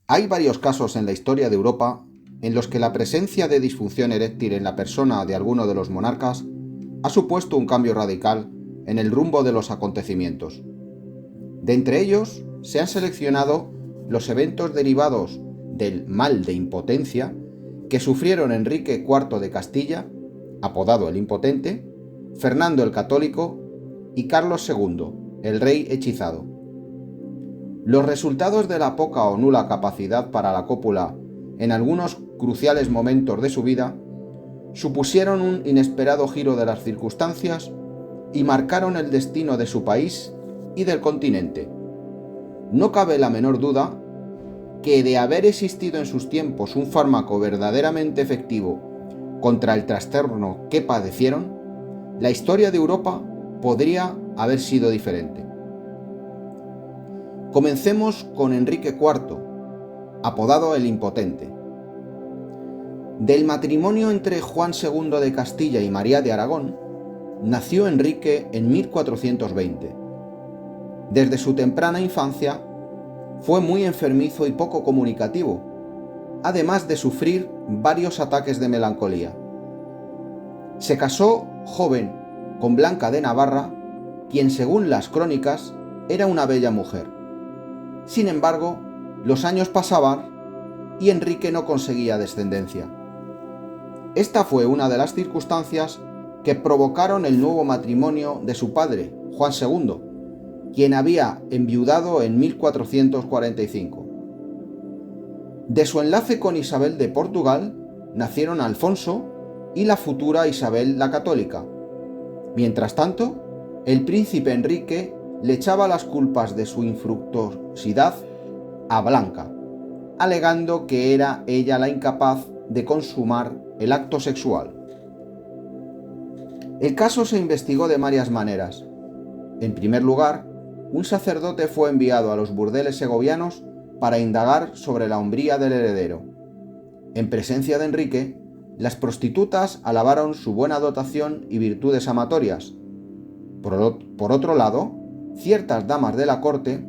Hay varios casos en la historia de Europa en los que la presencia de disfunción eréctil en la persona de alguno de los monarcas ha supuesto un cambio radical en el rumbo de los acontecimientos. De entre ellos, se han seleccionado los eventos derivados del mal de impotencia que sufrieron Enrique IV de Castilla, apodado el Impotente, Fernando el Católico y Carlos II, el Rey Hechizado. Los resultados de la poca o nula capacidad para la cópula en algunos cruciales momentos de su vida supusieron un inesperado giro de las circunstancias y marcaron el destino de su país y del continente. No cabe la menor duda que de haber existido en sus tiempos un fármaco verdaderamente efectivo contra el trastorno que padecieron, la historia de Europa podría haber sido diferente. Comencemos con Enrique IV, apodado el Impotente. Del matrimonio entre Juan II de Castilla y María de Aragón, nació Enrique en 1420. Desde su temprana infancia, fue muy enfermizo y poco comunicativo, además de sufrir varios ataques de melancolía. Se casó joven con Blanca de Navarra, quien según las crónicas era una bella mujer. Sin embargo, los años pasaban y Enrique no conseguía descendencia. Esta fue una de las circunstancias que provocaron el nuevo matrimonio de su padre, Juan II, quien había enviudado en 1445. De su enlace con Isabel de Portugal nacieron Alfonso y la futura Isabel la Católica. Mientras tanto, el príncipe Enrique le echaba las culpas de su infructuosidad a Blanca, alegando que era ella la incapaz de consumar el acto sexual. El caso se investigó de varias maneras. En primer lugar, un sacerdote fue enviado a los burdeles segovianos para indagar sobre la hombría del heredero. En presencia de Enrique, las prostitutas alabaron su buena dotación y virtudes amatorias. Por otro lado, ciertas damas de la corte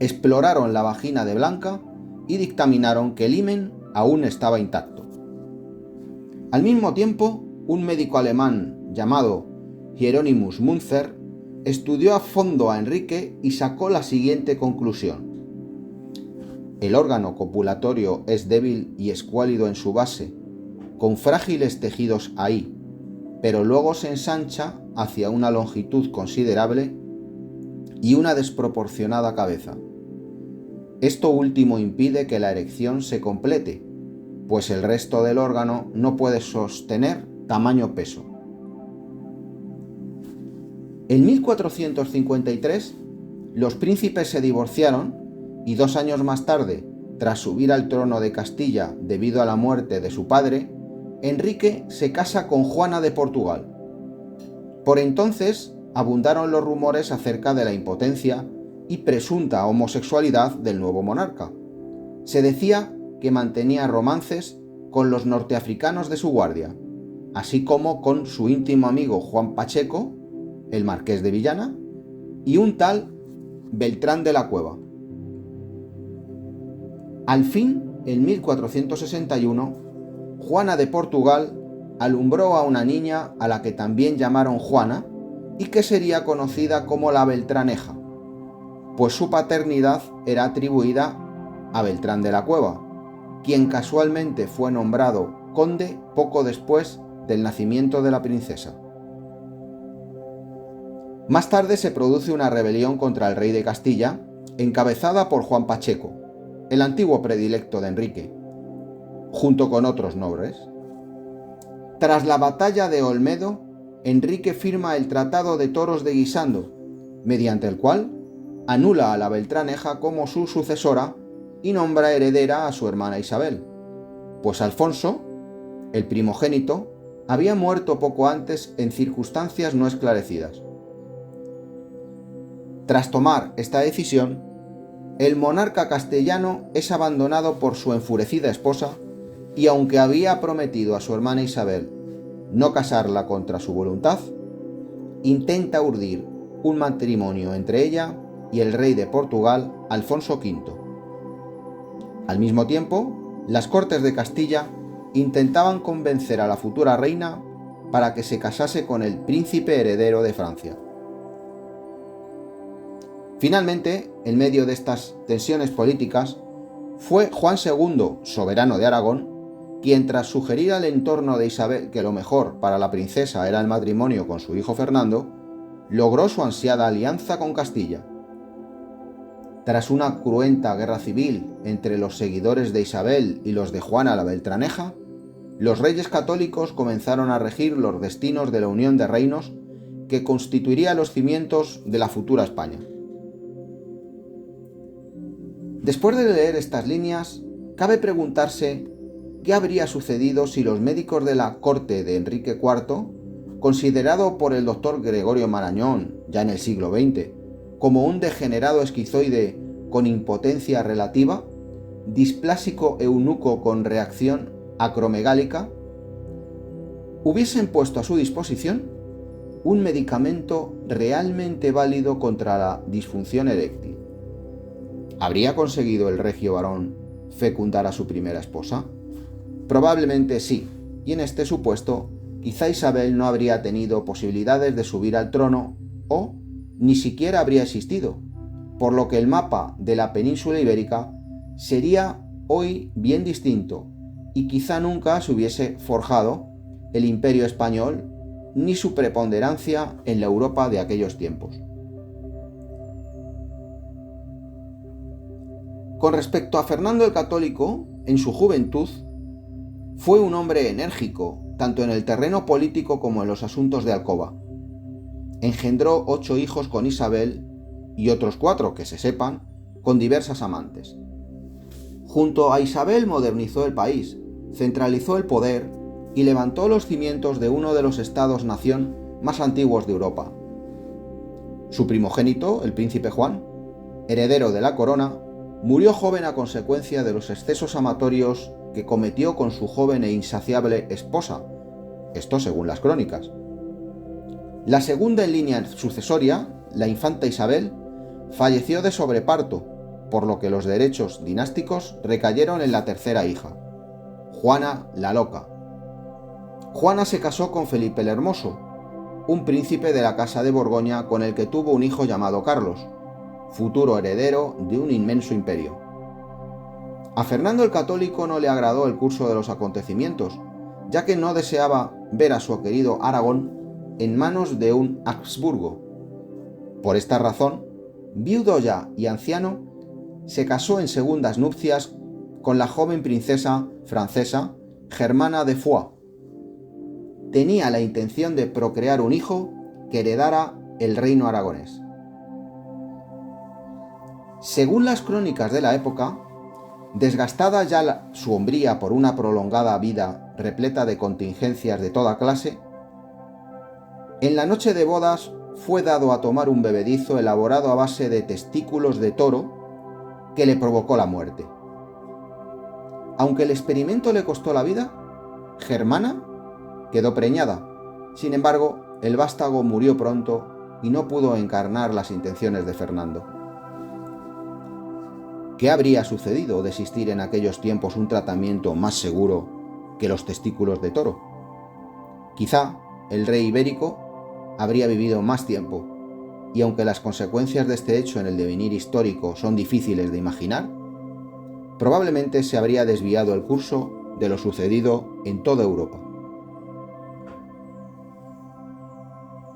exploraron la vagina de Blanca y dictaminaron que el himen aún estaba intacto. Al mismo tiempo, un médico alemán llamado Hieronymus Munzer estudió a fondo a Enrique y sacó la siguiente conclusión. El órgano copulatorio es débil y escuálido en su base, con frágiles tejidos ahí, pero luego se ensancha hacia una longitud considerable y una desproporcionada cabeza. Esto último impide que la erección se complete, pues el resto del órgano no puede sostener tamaño peso. En 1453, los príncipes se divorciaron y 2 años más tarde, tras subir al trono de Castilla debido a la muerte de su padre, Enrique se casa con Juana de Portugal. Por entonces abundaron los rumores acerca de la impotencia y presunta homosexualidad del nuevo monarca. Se decía que mantenía romances con los norteafricanos de su guardia, así como con su íntimo amigo Juan Pacheco, el marqués de Villana, y un tal Beltrán de la Cueva. Al fin, en 1461, Juana de Portugal alumbró a una niña a la que también llamaron Juana y que sería conocida como la Beltraneja, pues su paternidad era atribuida a Beltrán de la Cueva, quien casualmente fue nombrado conde poco después del nacimiento de la princesa. Más tarde se produce una rebelión contra el rey de Castilla, encabezada por Juan Pacheco, el antiguo predilecto de Enrique, junto con otros nobles. Tras la batalla de Olmedo, Enrique firma el Tratado de Toros de Guisando, mediante el cual anula a la Beltraneja como su sucesora y nombra heredera a su hermana Isabel, pues Alfonso, el primogénito, había muerto poco antes en circunstancias no esclarecidas. Tras tomar esta decisión, el monarca castellano es abandonado por su enfurecida esposa y aunque había prometido a su hermana Isabel no casarla contra su voluntad, intenta urdir un matrimonio entre ella y el rey de Portugal, Alfonso V. Al mismo tiempo, las Cortes de Castilla intentaban convencer a la futura reina para que se casase con el príncipe heredero de Francia. Finalmente, en medio de estas tensiones políticas, fue Juan II, soberano de Aragón, quien, tras sugerir al entorno de Isabel que lo mejor para la princesa era el matrimonio con su hijo Fernando, logró su ansiada alianza con Castilla. Tras una cruenta guerra civil entre los seguidores de Isabel y los de Juana la Beltraneja, los reyes católicos comenzaron a regir los destinos de la unión de reinos que constituiría los cimientos de la futura España. Después de leer estas líneas, cabe preguntarse qué habría sucedido si los médicos de la corte de Enrique IV, considerado por el doctor Gregorio Marañón ya en el siglo XX como un degenerado esquizoide con impotencia relativa, displásico eunuco con reacción acromegálica, hubiesen puesto a su disposición un medicamento realmente válido contra la disfunción eréctil. ¿Habría conseguido el regio varón fecundar a su primera esposa? Probablemente sí, y en este supuesto, quizá Isabel no habría tenido posibilidades de subir al trono o ni siquiera habría existido, por lo que el mapa de la península ibérica sería hoy bien distinto y quizá nunca se hubiese forjado el imperio español ni su preponderancia en la Europa de aquellos tiempos. Con respecto a Fernando el Católico, en su juventud, fue un hombre enérgico, tanto en el terreno político como en los asuntos de alcoba. Engendró 8 hijos con Isabel y otros 4, que se sepan, con diversas amantes. Junto a Isabel modernizó el país, centralizó el poder y levantó los cimientos de uno de los estados-nación más antiguos de Europa. Su primogénito, el príncipe Juan, heredero de la corona, murió joven a consecuencia de los excesos amatorios que cometió con su joven e insaciable esposa, esto según las crónicas. La segunda en línea sucesoria, la infanta Isabel, falleció de sobreparto, por lo que los derechos dinásticos recayeron en la tercera hija, Juana la Loca. Juana se casó con Felipe el Hermoso, un príncipe de la Casa de Borgoña con el que tuvo un hijo llamado Carlos, futuro heredero de un inmenso imperio. A Fernando el Católico no le agradó el curso de los acontecimientos, ya que no deseaba ver a su querido Aragón en manos de un Habsburgo. Por esta razón, viudo ya y anciano, se casó en segundas nupcias con la joven princesa francesa Germana de Foix. Tenía la intención de procrear un hijo que heredara el reino aragonés. Según las crónicas de la época, desgastada ya su hombría por una prolongada vida repleta de contingencias de toda clase, en la noche de bodas fue dado a tomar un bebedizo elaborado a base de testículos de toro que le provocó la muerte. Aunque el experimento le costó la vida, Germana quedó preñada. Sin embargo, el vástago murió pronto y no pudo encarnar las intenciones de Fernando. ¿Qué habría sucedido de existir en aquellos tiempos un tratamiento más seguro que los testículos de toro? Quizá el rey ibérico habría vivido más tiempo, y aunque las consecuencias de este hecho en el devenir histórico son difíciles de imaginar, probablemente se habría desviado el curso de lo sucedido en toda Europa.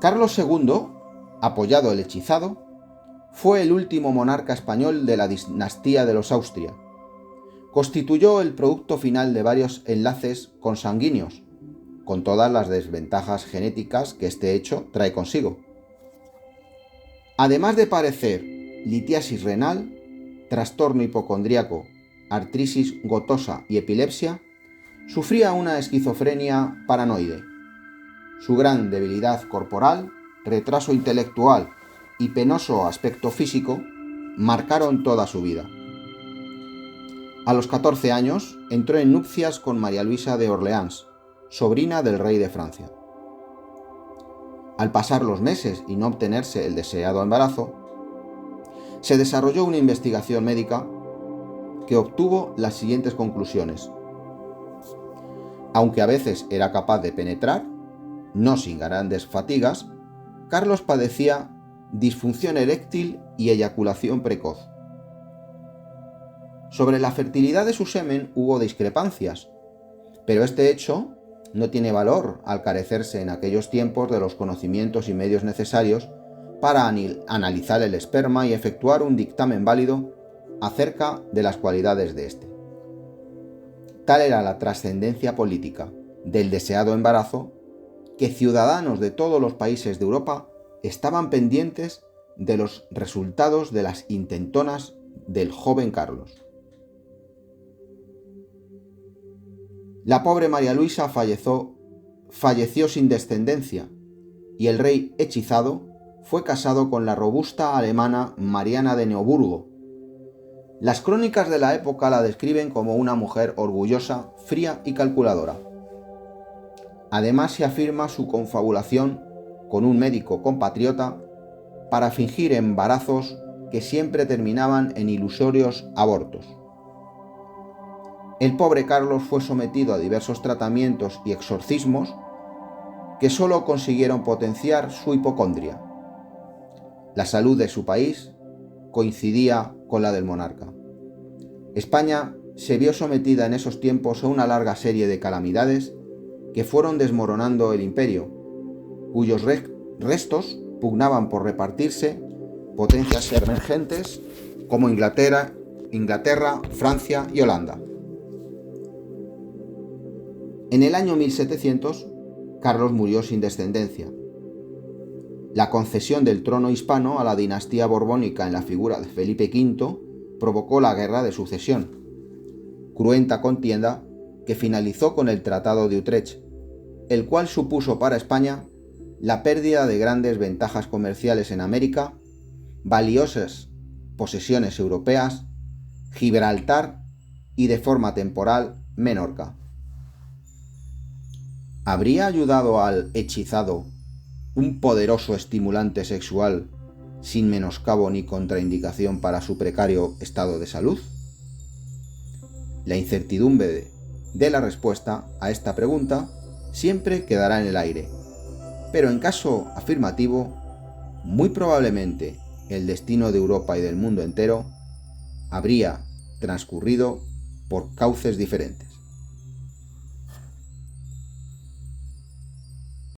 Carlos II, apoyado el hechizado, fue el último monarca español de la dinastía de los Austria. Constituyó el producto final de varios enlaces consanguíneos, con todas las desventajas genéticas que este hecho trae consigo. Además de padecer litiasis renal, trastorno hipocondríaco, artritis gotosa y epilepsia, sufría una esquizofrenia paranoide. Su gran debilidad corporal, retraso intelectual y penoso aspecto físico marcaron toda su vida. A los 14 años entró en nupcias con María Luisa de Orleans, sobrina del rey de Francia. Al pasar los meses y no obtenerse el deseado embarazo, se desarrolló una investigación médica que obtuvo las siguientes conclusiones. Aunque a veces era capaz de penetrar, no sin grandes fatigas, Carlos padecía disfunción eréctil y eyaculación precoz. Sobre la fertilidad de su semen hubo discrepancias, pero este hecho no tiene valor al carecerse en aquellos tiempos de los conocimientos y medios necesarios para analizar el esperma y efectuar un dictamen válido acerca de las cualidades de éste. Tal era la trascendencia política del deseado embarazo que ciudadanos de todos los países de Europa estaban pendientes de los resultados de las intentonas del joven Carlos. La pobre María Luisa falleció sin descendencia y el rey hechizado fue casado con la robusta alemana Mariana de Neoburgo. Las crónicas de la época la describen como una mujer orgullosa, fría y calculadora. Además se afirma su confabulación con un médico compatriota para fingir embarazos que siempre terminaban en ilusorios abortos. El pobre Carlos fue sometido a diversos tratamientos y exorcismos que solo consiguieron potenciar su hipocondria. La salud de su país coincidía con la del monarca. España se vio sometida en esos tiempos a una larga serie de calamidades que fueron desmoronando el imperio, cuyos restos pugnaban por repartirse potencias emergentes como Inglaterra, Francia y Holanda. En el año 1700, Carlos murió sin descendencia. La concesión del trono hispano a la dinastía borbónica en la figura de Felipe V provocó la Guerra de Sucesión, cruenta contienda que finalizó con el Tratado de Utrecht, el cual supuso para España la pérdida de grandes ventajas comerciales en América, valiosas posesiones europeas, Gibraltar y, de forma temporal, Menorca. ¿Habría ayudado al hechizado un poderoso estimulante sexual sin menoscabo ni contraindicación para su precario estado de salud? La incertidumbre de la respuesta a esta pregunta siempre quedará en el aire, pero en caso afirmativo, muy probablemente el destino de Europa y del mundo entero habría transcurrido por cauces diferentes.